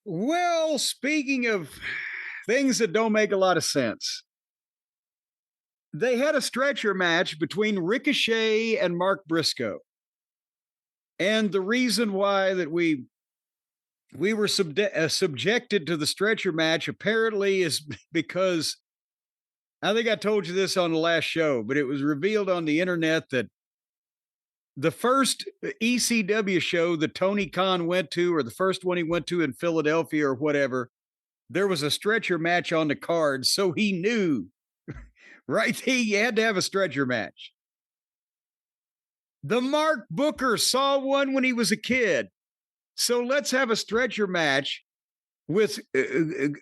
Well, speaking of things that don't make a lot of sense, they had a stretcher match between Ricochet and Mark Briscoe. And the reason why that we were subjected to the stretcher match apparently is because I think I told you this on the last show, but it was revealed on the internet that the first ECW show that Tony Khan went to, or the first one he went to in Philadelphia or whatever, there was a stretcher match on the card. So he knew, right? He had to have a stretcher match. The Mark Booker saw one when he was a kid. So let's have a stretcher match with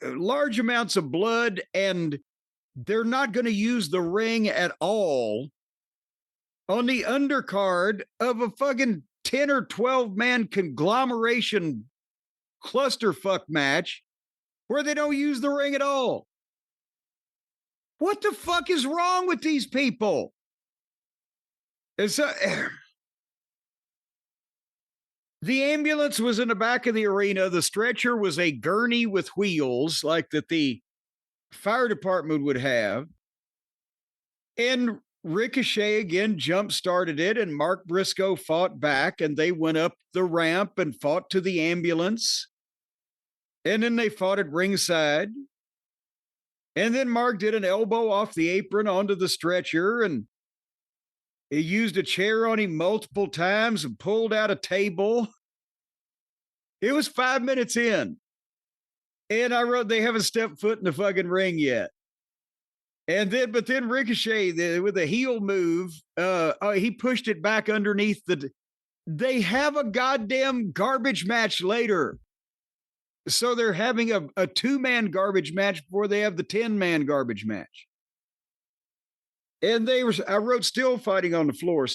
large amounts of blood, and they're not going to use the ring at all on the undercard of a fucking 10 or 12 man conglomeration clusterfuck match where they don't use the ring at all. What the fuck is wrong with these people? It's the ambulance was in the back of the arena. The stretcher was a gurney with wheels like that the fire department would have. And Ricochet again jump-started it, and Mark Briscoe fought back, and they went up the ramp and fought to the ambulance. And then they fought at ringside. And then Mark did an elbow off the apron onto the stretcher, and he used a chair on him multiple times and pulled out a table. It was 5 minutes in. And I wrote, they haven't stepped foot in the fucking ring yet. But then Ricochet, with a heel move, he pushed it back underneath they have a goddamn garbage match later. So they're having a 2-man garbage match before they have the 10-man garbage match. And I wrote still fighting on the floor.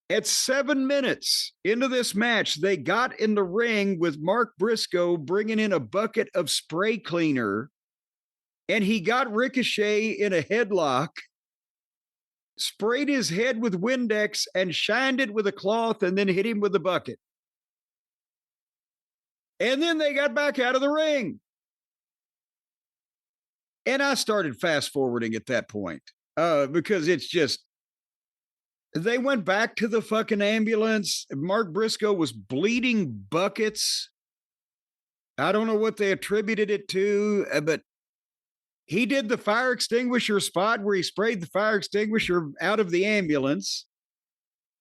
At 7 minutes into this match, they got in the ring with Mark Briscoe bringing in a bucket of spray cleaner, and he got Ricochet in a headlock, sprayed his head with Windex and shined it with a cloth, and then hit him with the bucket. And then they got back out of the ring. And I started fast forwarding at that point because it's just, they went back to the fucking ambulance. Mark Briscoe was bleeding buckets. I don't know what they attributed it to, but he did the fire extinguisher spot where he sprayed the fire extinguisher out of the ambulance.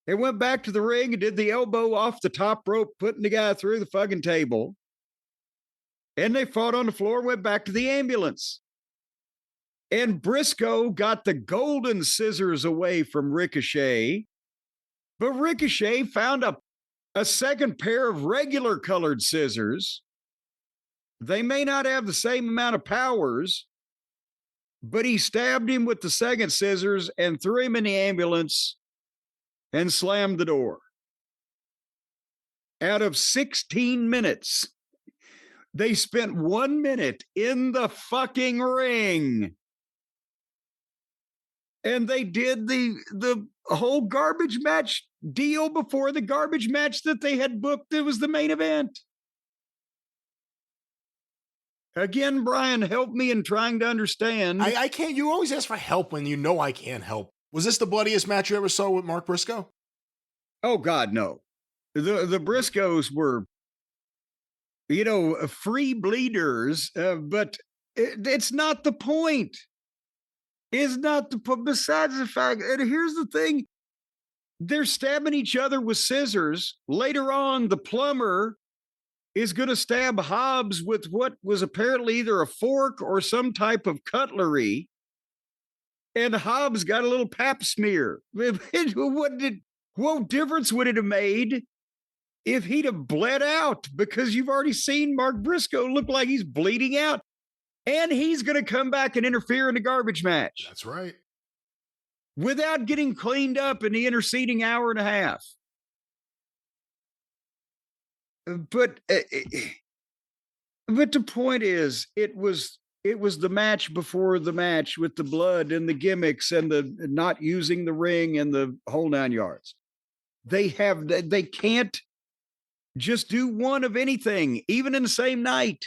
They went back to the ring and did the elbow off the top rope, putting the guy through the fucking table. And they fought on the floor, went back to the ambulance. And Briscoe got the golden scissors away from Ricochet. But Ricochet found a second pair of regular colored scissors. They may not have the same amount of powers, but he stabbed him with the second scissors and threw him in the ambulance and slammed the door. Out of 16 minutes, they spent 1 minute in the fucking ring. And they did the whole garbage match deal before the garbage match that they had booked. It was the main event. Again, Brian, help me in trying to understand. I can't. You always ask for help when you know I can't help. Was this the bloodiest match you ever saw with Mark Briscoe? Oh, God, no. The Briscoes were, free bleeders, but it's not the point. It's not the point. Besides the fact, and here's the thing, they're stabbing each other with scissors. Later on, the plumber is going to stab Hobbs with what was apparently either a fork or some type of cutlery. And Hobbs got a little pap smear. What difference would it have made if he'd have bled out? Because you've already seen Mark Briscoe look like he's bleeding out. And he's going to come back and interfere in the garbage match. That's right. Without getting cleaned up in the interceding hour and a half. But the point is, it was the match before the match with the blood and the gimmicks and the not using the ring and the whole 9 yards. They can't Just do one of anything, even in the same night.